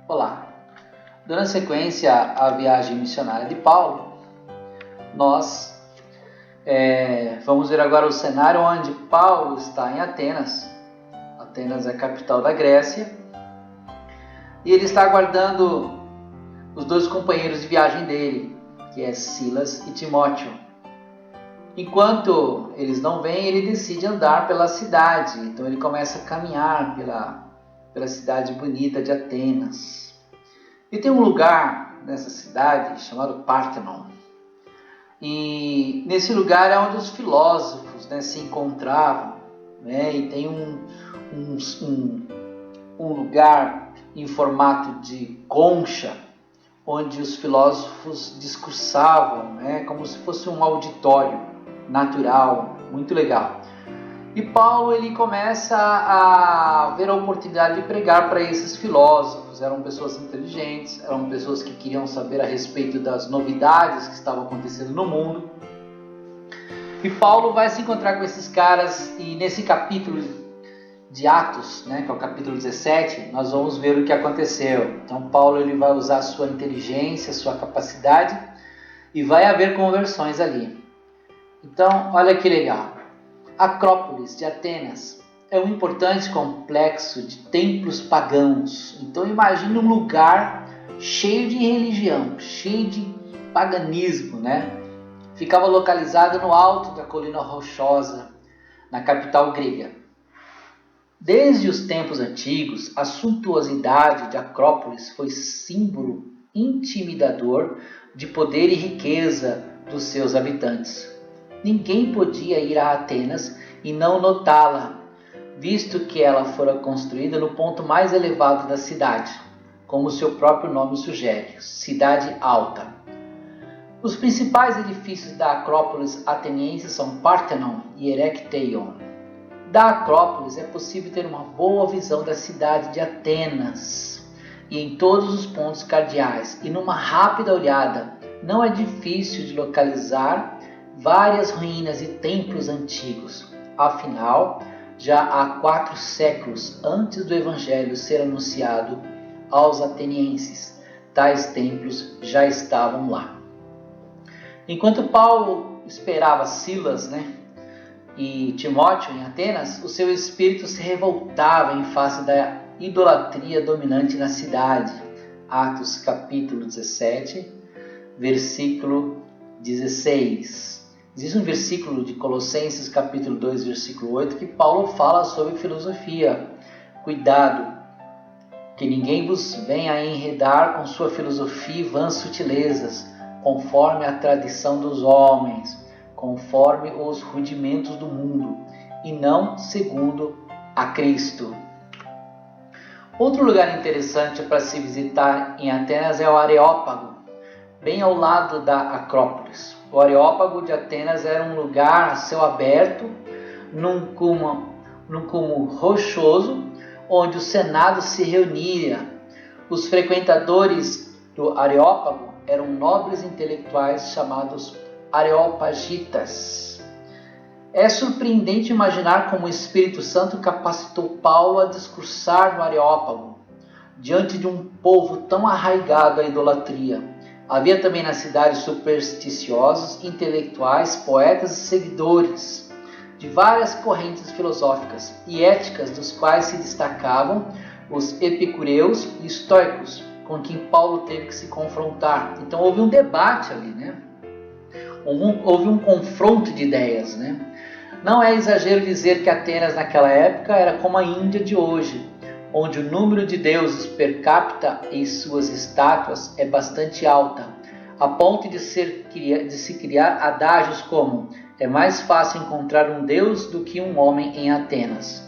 Olá! Dando sequência à viagem missionária de Paulo, nós vamos ver agora o cenário onde Paulo está em Atenas. Atenas é a capital da Grécia. E ele está aguardando os dois companheiros de viagem dele, que é Silas e Timóteo. Enquanto eles não vêm, ele decide andar pela cidade. Então ele começa a caminhar pela cidade bonita de Atenas. E tem um lugar nessa cidade chamado Pártenon. E nesse lugar é onde os filósofos se encontravam. E tem um lugar em formato de concha, onde os filósofos discursavam, como se fosse um auditório natural, muito legal. E Paulo ele começa a ver a oportunidade de pregar para esses filósofos. Eram pessoas inteligentes, eram pessoas que queriam saber a respeito das novidades que estavam acontecendo no mundo. E Paulo vai se encontrar com esses caras e nesse capítulo de Atos, que é o capítulo 17, nós vamos ver o que aconteceu. Então Paulo ele vai usar a sua inteligência, a sua capacidade e vai haver conversões ali. Então, olha que legal. Acrópolis de Atenas é um importante complexo de templos pagãos. Então imagine um lugar cheio de religião, cheio de paganismo, Ficava localizado no alto da colina rochosa, na capital grega. Desde os tempos antigos, a suntuosidade de Acrópolis foi símbolo intimidador de poder e riqueza dos seus habitantes. Ninguém podia ir a Atenas e não notá-la, visto que ela fora construída no ponto mais elevado da cidade, como seu próprio nome sugere, cidade alta. Os principais edifícios da Acrópolis ateniense são Pártenon e Erechtheion. Da Acrópolis é possível ter uma boa visão da cidade de Atenas e em todos os pontos cardeais, e numa rápida olhada não é difícil de localizar várias ruínas e templos antigos. Afinal, já há 4 séculos antes do Evangelho ser anunciado aos atenienses, tais templos já estavam lá. Enquanto Paulo esperava Silas e Timóteo em Atenas, o seu espírito se revoltava em face da idolatria dominante na cidade. Atos capítulo 17, versículo 16. Existe um versículo de Colossenses capítulo 2, versículo 8, que Paulo fala sobre filosofia. Cuidado, que ninguém vos venha a enredar com sua filosofia e vãs sutilezas, conforme a tradição dos homens, conforme os rudimentos do mundo, e não segundo a Cristo. Outro lugar interessante para se visitar em Atenas é o Areópago, bem ao lado da Acrópolis. O Areópago de Atenas era um lugar a céu aberto, num cúmulo rochoso, onde o Senado se reunia. Os frequentadores do Areópago eram nobres intelectuais chamados Areopagitas. É surpreendente imaginar como o Espírito Santo capacitou Paulo a discursar no Areópago, diante de um povo tão arraigado à idolatria. Havia também na cidade supersticiosos, intelectuais, poetas e seguidores de várias correntes filosóficas e éticas, dos quais se destacavam os epicureus e estoicos, com quem Paulo teve que se confrontar. Então houve um debate ali, houve um confronto de ideias, Não é exagero dizer que Atenas naquela época era como a Índia de hoje, onde o número de deuses per capita em suas estátuas é bastante alta, a ponto de se criar adágios como: é mais fácil encontrar um deus do que um homem em Atenas.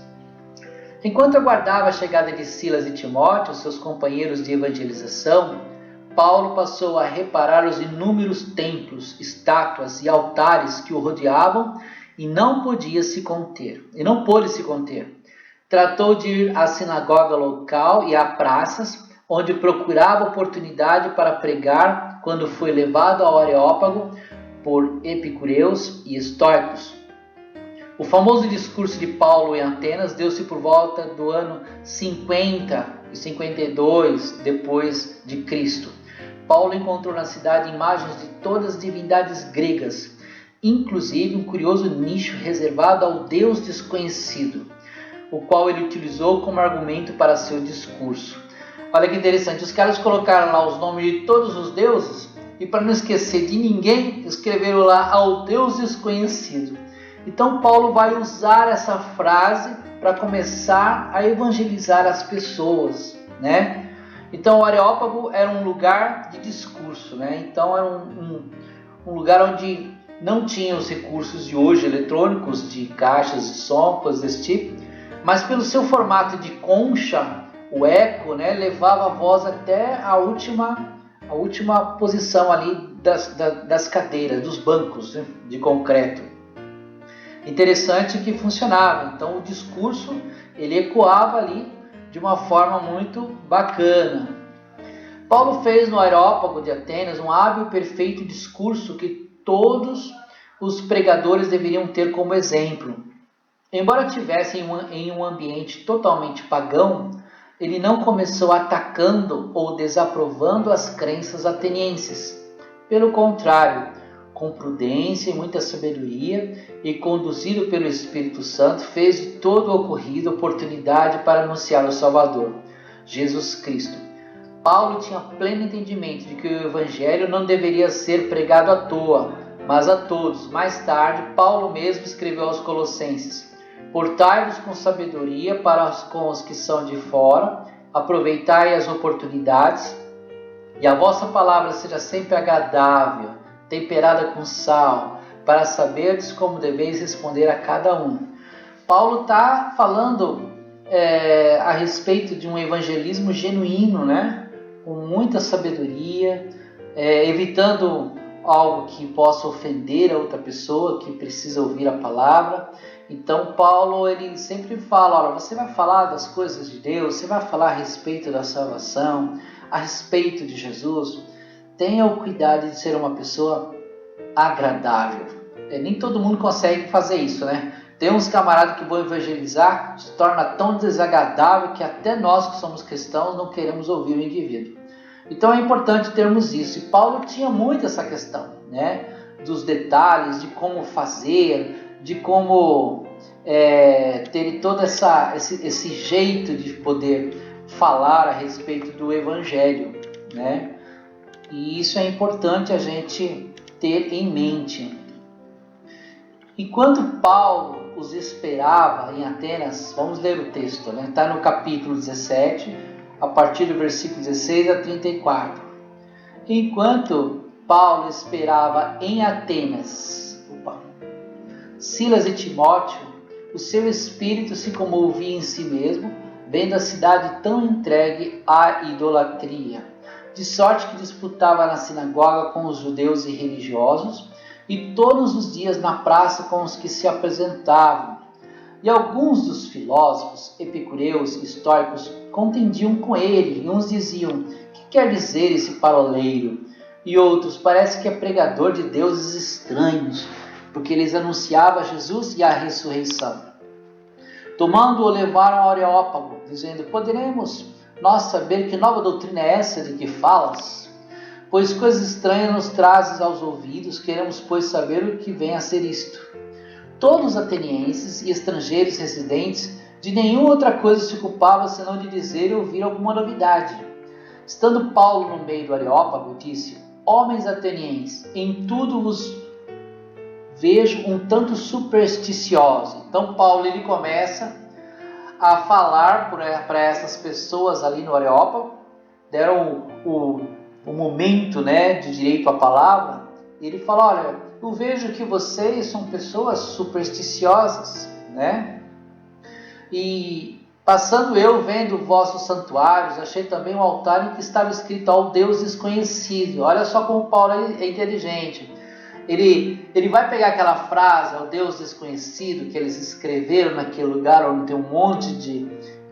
Enquanto aguardava a chegada de Silas e Timóteo, seus companheiros de evangelização, Paulo passou a reparar os inúmeros templos, estátuas e altares que o rodeavam e não pôde se conter. Tratou de ir à sinagoga local e a praças, onde procurava oportunidade para pregar, quando foi levado ao Areópago por epicureus e estoicos. O famoso discurso de Paulo em Atenas deu-se por volta do ano 50 e 52 depois de Cristo. Paulo encontrou na cidade imagens de todas as divindades gregas, inclusive um curioso nicho reservado ao Deus desconhecido, o qual ele utilizou como argumento para seu discurso. Olha que interessante, os caras colocaram lá os nomes de todos os deuses e, para não esquecer de ninguém, escreveram lá ao Deus desconhecido. Então Paulo vai usar essa frase para começar a evangelizar as pessoas, né? Então o Areópago era um lugar de discurso, né? Então era um lugar onde não tinha os recursos de hoje eletrônicos, de caixas de som, coisas desse tipo, mas pelo seu formato de concha, o eco, né, levava a voz até a última posição ali das cadeiras, dos bancos, né, de concreto. Interessante que funcionava, então o discurso ele ecoava ali de uma forma muito bacana. Paulo fez no Areópago de Atenas um hábil e perfeito discurso que todos os pregadores deveriam ter como exemplo. Embora tivesse em um ambiente totalmente pagão, ele não começou atacando ou desaprovando as crenças atenienses. Pelo contrário, com prudência e muita sabedoria e conduzido pelo Espírito Santo, fez de todo o ocorrido oportunidade para anunciar o Salvador, Jesus Cristo. Paulo tinha pleno entendimento de que o Evangelho não deveria ser pregado à toa, mas a todos. Mais tarde, Paulo mesmo escreveu aos Colossenses: portai-vos com sabedoria para com os que são de fora, aproveitai as oportunidades, e a vossa palavra seja sempre agradável, temperada com sal, para saberdes como deveis responder a cada um. Paulo está falando a respeito de um evangelismo genuíno, né? Com muita sabedoria, evitando algo que possa ofender a outra pessoa que precisa ouvir a palavra. Então Paulo ele sempre fala, olha, você vai falar das coisas de Deus, você vai falar a respeito da salvação, a respeito de Jesus, tenha o cuidado de ser uma pessoa agradável. Nem todo mundo consegue fazer isso, né? Tem uns camaradas que vão evangelizar, se torna tão desagradável que até nós que somos cristãos não queremos ouvir o indivíduo. Então é importante termos isso. E Paulo tinha muito essa questão, né? Dos detalhes, de como fazer, de como ter todo esse jeito de poder falar a respeito do Evangelho, né? E isso é importante a gente ter em mente. Enquanto Paulo os esperava em Atenas, vamos ler o texto, né? Está no capítulo 17, a partir do versículo 16 a 34. Enquanto Paulo esperava em Atenas, Silas e Timóteo, o seu espírito se comovia em si mesmo, vendo a cidade tão entregue à idolatria, de sorte que disputava na sinagoga com os judeus e religiosos, e todos os dias na praça com os que se apresentavam. E alguns dos filósofos, epicureus e estoicos contendiam com ele, e uns diziam: que quer dizer esse paroleiro? E outros: parece que é pregador de deuses estranhos, porque eles anunciavam Jesus e a ressurreição. Tomando-o, levaram ao Areópago, dizendo: poderemos nós saber que nova doutrina é essa de que falas? Pois coisas estranhas nos trazes aos ouvidos, queremos, pois, saber o que vem a ser isto. Todos os atenienses e estrangeiros residentes de nenhuma outra coisa se ocupavam senão de dizer e ouvir alguma novidade. Estando Paulo no meio do Areópago, disse: homens atenienses, em tudo vos vejo um tanto supersticiosos. Então Paulo ele começa a falar para essas pessoas ali no Areópago, deram o momento, né, de direito à palavra, e ele fala: olha, eu vejo que vocês são pessoas supersticiosas, né? E passando eu vendo vossos santuários, achei também um altar em que estava escrito ao Deus desconhecido. Olha só como Paulo é inteligente. Ele vai pegar aquela frase, ao Deus desconhecido, que eles escreveram naquele lugar onde tem um monte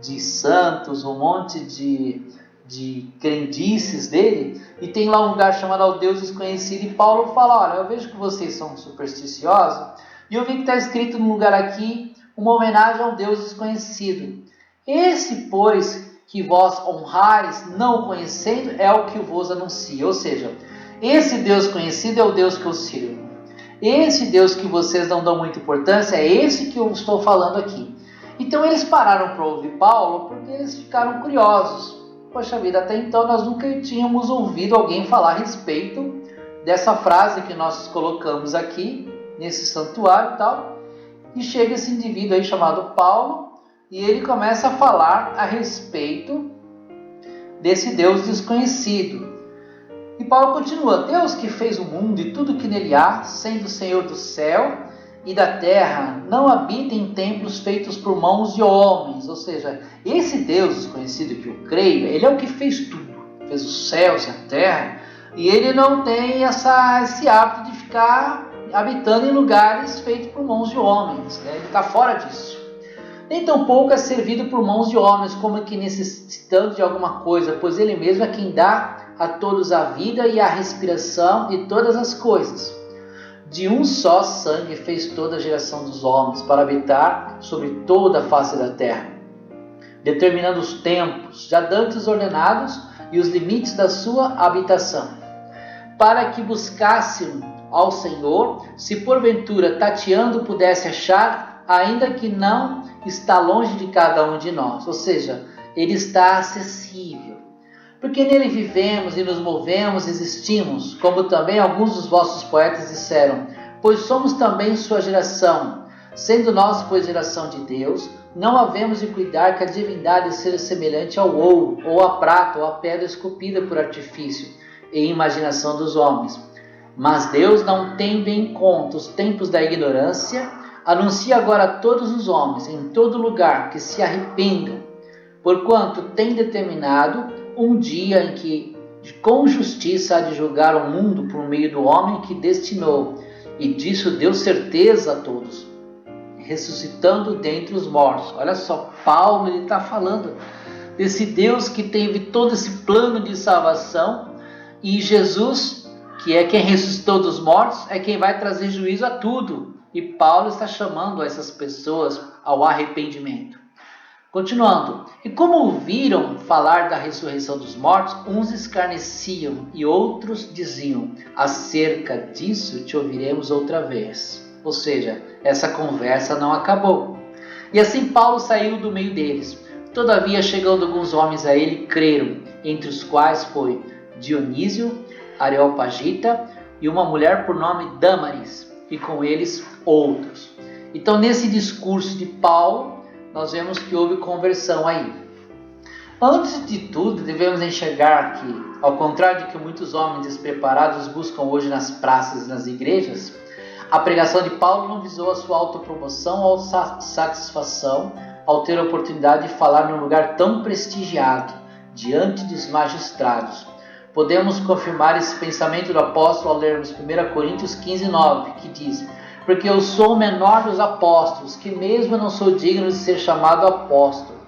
de santos, um monte de crendices dele, e tem lá um lugar chamado ao Deus desconhecido, e Paulo fala: olha, eu vejo que vocês são supersticiosos, e eu vi que está escrito num lugar aqui uma homenagem ao Deus desconhecido. Esse, pois, que vós honrais, não conhecendo, é o que vos anuncio. Ou seja, esse Deus conhecido é o Deus que eu sirvo. Esse Deus que vocês não dão muita importância é esse que eu estou falando aqui. Então eles pararam para ouvir Paulo porque eles ficaram curiosos. Poxa vida, até então nós nunca tínhamos ouvido alguém falar a respeito dessa frase que nós colocamos aqui, nesse santuário e tal. E chega esse indivíduo aí chamado Paulo e ele começa a falar a respeito desse Deus desconhecido. E Paulo continua: Deus que fez o mundo e tudo que nele há, sendo o Senhor do céu e da terra, não habita em templos feitos por mãos de homens. Ou seja, esse Deus desconhecido que eu creio, ele é o que fez tudo. Fez os céus e a terra. E ele não tem esse hábito de ficar habitando em lugares feitos por mãos de homens. Ele está fora disso. Nem tampouco é servido por mãos de homens, como que necessitando de alguma coisa, pois ele mesmo é quem dá a todos a vida e a respiração e todas as coisas. De um só sangue fez toda a geração dos homens, para habitar sobre toda a face da terra, determinando os tempos, já dantes ordenados, e os limites da sua habitação, para que buscassem ao Senhor, se porventura tateando pudesse achar, ainda que não está longe de cada um de nós. Ou seja, ele está acessível, porque nele vivemos e nos movemos, existimos, como também alguns dos vossos poetas disseram, pois somos também sua geração, sendo nós, pois, geração de Deus, não havemos de cuidar que a divindade seja semelhante ao ouro, ou à prata, ou à pedra esculpida por artifício e imaginação dos homens. Mas Deus não tendo em conta os tempos da ignorância, anuncia agora a todos os homens, em todo lugar, que se arrependam, porquanto tem determinado um dia em que com justiça há de julgar o mundo por meio do homem que destinou, e disso deu certeza a todos, ressuscitando dentre os mortos. Olha só, Paulo está falando desse Deus que teve todo esse plano de salvação, e Jesus, que é quem ressuscitou dos mortos, é quem vai trazer juízo a tudo. E Paulo está chamando essas pessoas ao arrependimento. Continuando, e como ouviram falar da ressurreição dos mortos, uns escarneciam e outros diziam, acerca disso te ouviremos outra vez. Ou seja, essa conversa não acabou. E assim Paulo saiu do meio deles. Todavia, chegando alguns homens a ele, creram, entre os quais foi Dionísio, Areopagita e uma mulher por nome Dâmaris, e com eles outros. Então, nesse discurso de Paulo, nós vemos que houve conversão aí. Antes de tudo, devemos enxergar que, ao contrário de que muitos homens despreparados buscam hoje nas praças e nas igrejas, a pregação de Paulo não visou a sua autopromoção ou satisfação ao ter a oportunidade de falar num lugar tão prestigiado, diante dos magistrados. Podemos confirmar esse pensamento do apóstolo ao lermos 1 Coríntios 15:9, que diz: porque eu sou o menor dos apóstolos, que mesmo não sou digno de ser chamado apóstolo.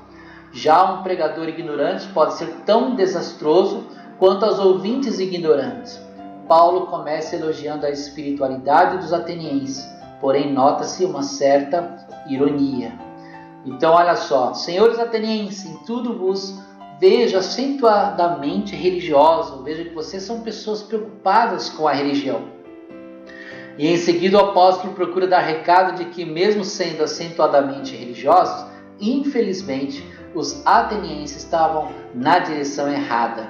Já um pregador ignorante pode ser tão desastroso quanto os ouvintes ignorantes. Paulo começa elogiando a espiritualidade dos atenienses, porém nota-se uma certa ironia. Então olha só, senhores atenienses, em tudo vos vejo acentuadamente religioso, vejo que vocês são pessoas preocupadas com a religião. E em seguida o apóstolo procura dar recado de que, mesmo sendo acentuadamente religiosos, infelizmente os atenienses estavam na direção errada.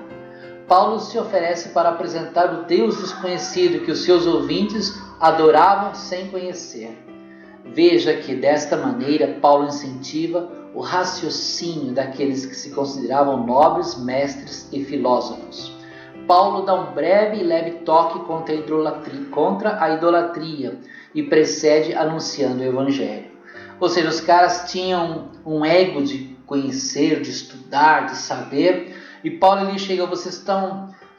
Paulo se oferece para apresentar o Deus desconhecido que os seus ouvintes adoravam sem conhecer. Veja que desta maneira Paulo incentiva o raciocínio daqueles que se consideravam nobres, mestres e filósofos. Paulo dá um breve e leve toque contra a idolatria e precede anunciando o evangelho. Ou seja, os caras tinham um ego de conhecer, de estudar, de saber, e Paulo ali chega: vocês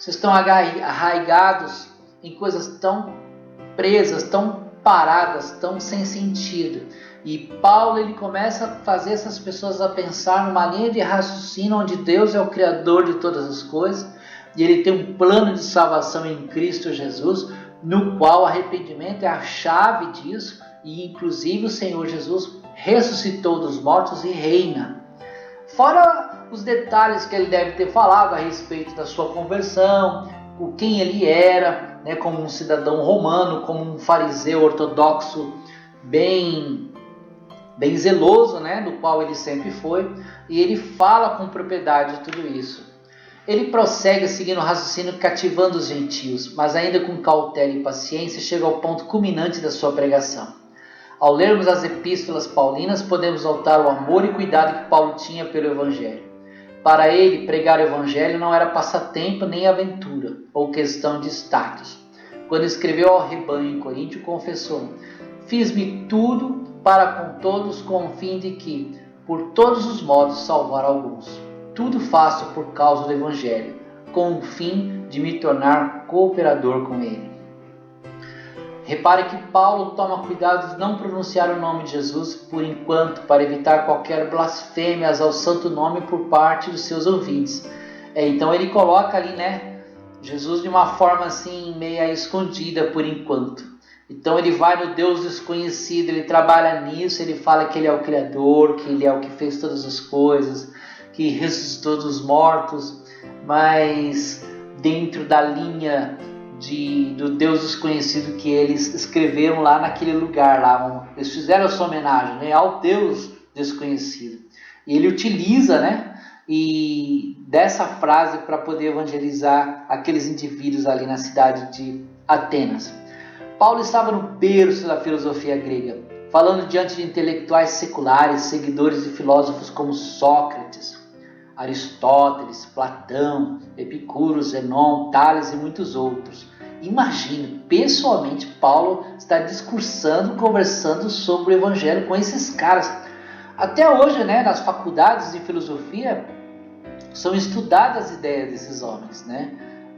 estão arraigados em coisas tão presas, tão paradas, tão sem sentido. E Paulo ele começa a fazer essas pessoas a pensar numa linha de raciocínio onde Deus é o Criador de todas as coisas, e ele tem um plano de salvação em Cristo Jesus, no qual o arrependimento é a chave disso, e inclusive o Senhor Jesus ressuscitou dos mortos e reina. Fora os detalhes que ele deve ter falado a respeito da sua conversão, o quem ele era, né, como um cidadão romano, como um fariseu ortodoxo bem zeloso, né, do qual ele sempre foi, e ele fala com propriedade de tudo isso. Ele prossegue seguindo o raciocínio cativando os gentios, mas ainda com cautela e paciência chega ao ponto culminante da sua pregação. Ao lermos as epístolas paulinas, podemos notar o amor e cuidado que Paulo tinha pelo Evangelho. Para ele, pregar o Evangelho não era passatempo nem aventura, ou questão de status. Quando escreveu ao rebanho em Coríntio, confessou: fiz-me tudo para com todos com o fim de que, por todos os modos, salvar alguns. Tudo faço por causa do Evangelho, com o fim de me tornar cooperador com ele. Repare que Paulo toma cuidado de não pronunciar o nome de Jesus por enquanto, para evitar qualquer blasfêmias ao santo nome por parte dos seus ouvintes. Então ele coloca ali, né, Jesus de uma forma assim, meia escondida por enquanto. Então ele vai no Deus desconhecido, ele trabalha nisso, ele fala que ele é o Criador, que ele é o que fez todas as coisas, que ressuscitou dos mortos, mas dentro da linha do Deus desconhecido que eles escreveram lá naquele lugar. Lá, eles fizeram a sua homenagem, né, ao Deus desconhecido. E ele utiliza, né, dessa frase para poder evangelizar aqueles indivíduos ali na cidade de Atenas. Paulo estava no berço da filosofia grega, falando diante de intelectuais seculares, seguidores de filósofos como Sócrates, Aristóteles, Platão, Epicuro, Zenon, Tales e muitos outros. Imagine, pessoalmente, Paulo está discursando, conversando sobre o Evangelho com esses caras. Até hoje, né, nas faculdades de filosofia, são estudadas as ideias desses homens, né?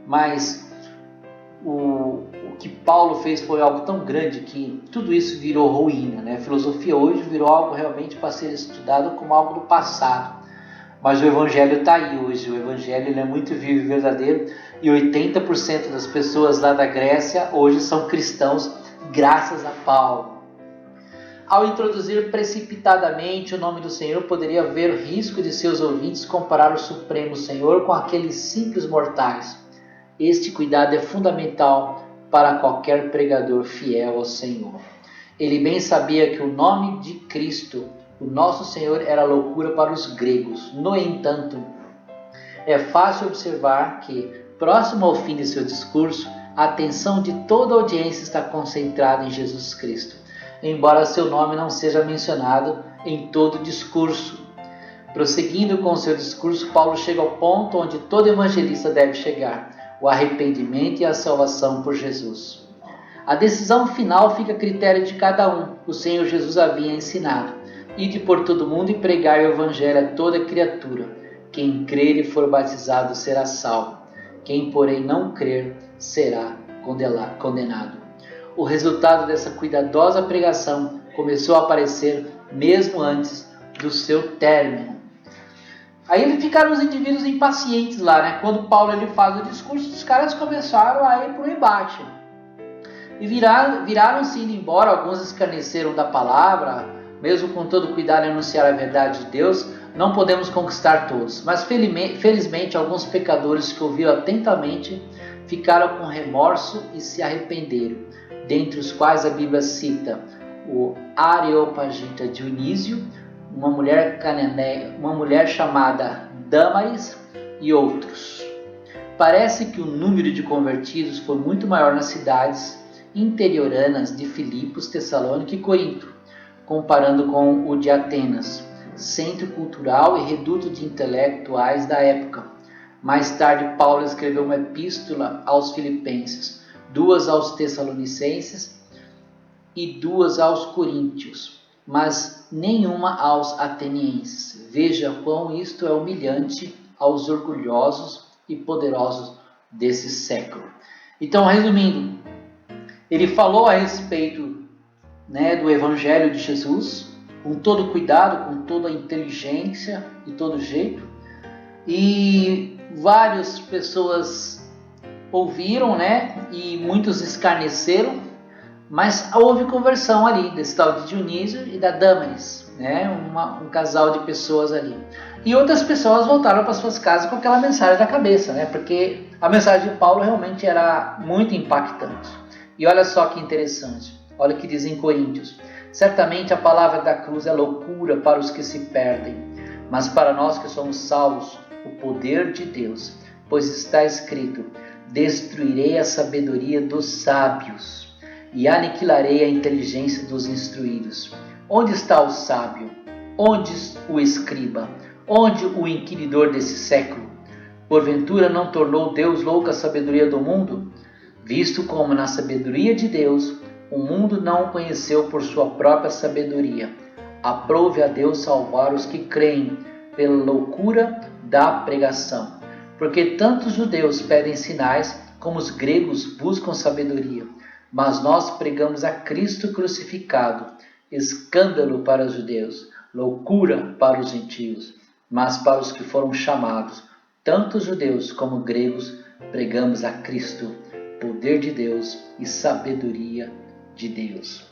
Mas o que Paulo fez foi algo tão grande que tudo isso virou ruína, né? A filosofia hoje virou algo realmente para ser estudado como algo do passado. Mas o Evangelho está aí hoje, o Evangelho ele é muito vivo e verdadeiro, e 80% das pessoas lá da Grécia hoje são cristãos graças a Paulo. Ao introduzir precipitadamente o nome do Senhor, poderia haver risco de seus ouvintes comparar o Supremo Senhor com aqueles simples mortais. Este cuidado é fundamental para qualquer pregador fiel ao Senhor. Ele bem sabia que o nome de Cristo, o nosso Senhor, era loucura para os gregos. No entanto, é fácil observar que, próximo ao fim de seu discurso, a atenção de toda a audiência está concentrada em Jesus Cristo, embora seu nome não seja mencionado em todo o discurso. Prosseguindo com seu discurso, Paulo chega ao ponto onde todo evangelista deve chegar: o arrependimento e a salvação por Jesus. A decisão final fica a critério de cada um. O Senhor Jesus havia ensinado: ide por todo mundo e pregai o evangelho a toda criatura. Quem crer e for batizado será salvo. Quem, porém, não crer será condenado. O resultado dessa cuidadosa pregação começou a aparecer mesmo antes do seu término. Aí ficaram os indivíduos impacientes lá, né? Quando Paulo ele faz o discurso, os caras começaram a ir para o embate. E viraram-se indo embora, alguns escarneceram da palavra, mesmo com todo cuidado em anunciar a verdade de Deus. Não podemos conquistar todos, mas felizmente alguns pecadores que ouviram atentamente ficaram com remorso e se arrependeram, dentre os quais a Bíblia cita o Areopagita Dionísio, uma mulher chamada Dâmaris e outros. Parece que o número de convertidos foi muito maior nas cidades interioranas de Filipos, Tessalônica e Corinto, comparando com o de Atenas, centro cultural e reduto de intelectuais da época. Mais tarde, Paulo escreveu uma epístola aos Filipenses, 2 aos Tessalonicenses e 2 aos Coríntios, mas nenhuma aos atenienses. Veja quão isto é humilhante aos orgulhosos e poderosos desse século. Então, resumindo, ele falou a respeito, né, do Evangelho de Jesus, com todo cuidado, com toda a inteligência e todo jeito, e várias pessoas ouviram, né, e muitos escarneceram, Mas houve conversão ali desse tal de Dionísio e da Dâmaris, né? Um casal de pessoas ali. E outras pessoas voltaram para suas casas com aquela mensagem na cabeça, né? Porque a mensagem de Paulo realmente era muito impactante. E olha só que interessante, olha o que diz em Coríntios: certamente a palavra da cruz é loucura para os que se perdem, mas para nós que somos salvos, o poder de Deus, pois está escrito: destruirei a sabedoria dos sábios e aniquilarei a inteligência dos instruídos. Onde está o sábio? Onde o escriba? Onde o inquiridor desse século? Porventura não tornou Deus louca a sabedoria do mundo? Visto como na sabedoria de Deus o mundo não o conheceu por sua própria sabedoria, aprove a Deus salvar os que creem pela loucura da pregação. Porque tanto os judeus pedem sinais, como os gregos buscam sabedoria. Mas nós pregamos a Cristo crucificado, escândalo para os judeus, loucura para os gentios. Mas para os que foram chamados, tanto judeus como gregos, pregamos a Cristo, poder de Deus e sabedoria de Deus.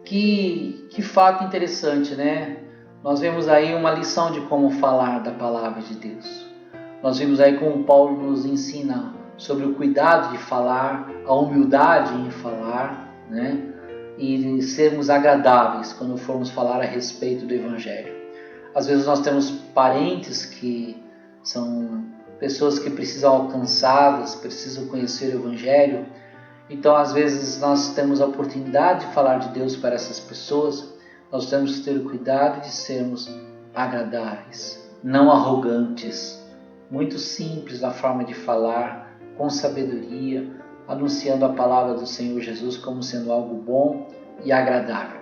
Que fato interessante, né? Nós vemos aí uma lição de como falar da palavra de Deus. Nós vimos aí como Paulo nos ensina sobre o cuidado de falar, a humildade em falar, né? E sermos agradáveis quando formos falar a respeito do Evangelho. Às vezes nós temos parentes que são pessoas que precisam alcançadas, precisam conhecer o Evangelho. Então, às vezes, nós temos a oportunidade de falar de Deus para essas pessoas. Nós temos que ter o cuidado de sermos agradáveis, não arrogantes, muito simples na forma de falar, com sabedoria, anunciando a palavra do Senhor Jesus como sendo algo bom e agradável.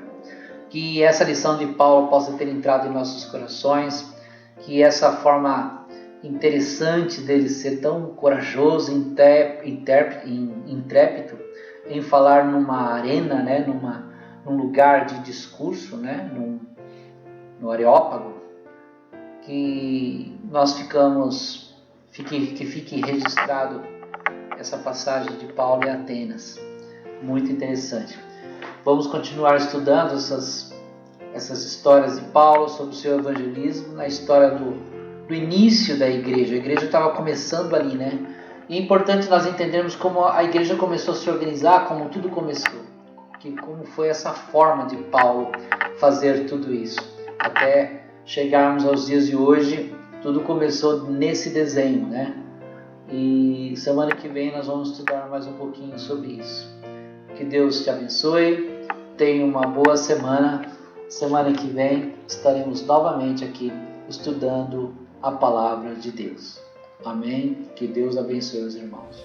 Que essa lição de Paulo possa ter entrado em nossos corações, que essa forma interessante dele ser tão corajoso, intrépido em falar numa arena, né, num lugar de discurso, né, no Areópago, que nós fique registrado essa passagem de Paulo em Atenas, muito interessante. Vamos continuar estudando essas histórias de Paulo sobre o seu evangelismo, na história do início da igreja. A igreja estava começando ali, né? E é importante nós entendermos como a igreja começou a se organizar, como tudo começou, como foi essa forma de Paulo fazer tudo isso, até chegarmos aos dias de hoje. Tudo começou nesse desenho, né? E semana que vem nós vamos estudar mais um pouquinho sobre isso. Que Deus te abençoe, tenha uma boa semana. Semana que vem estaremos novamente aqui estudando a palavra de Deus. Amém? Que Deus abençoe os irmãos.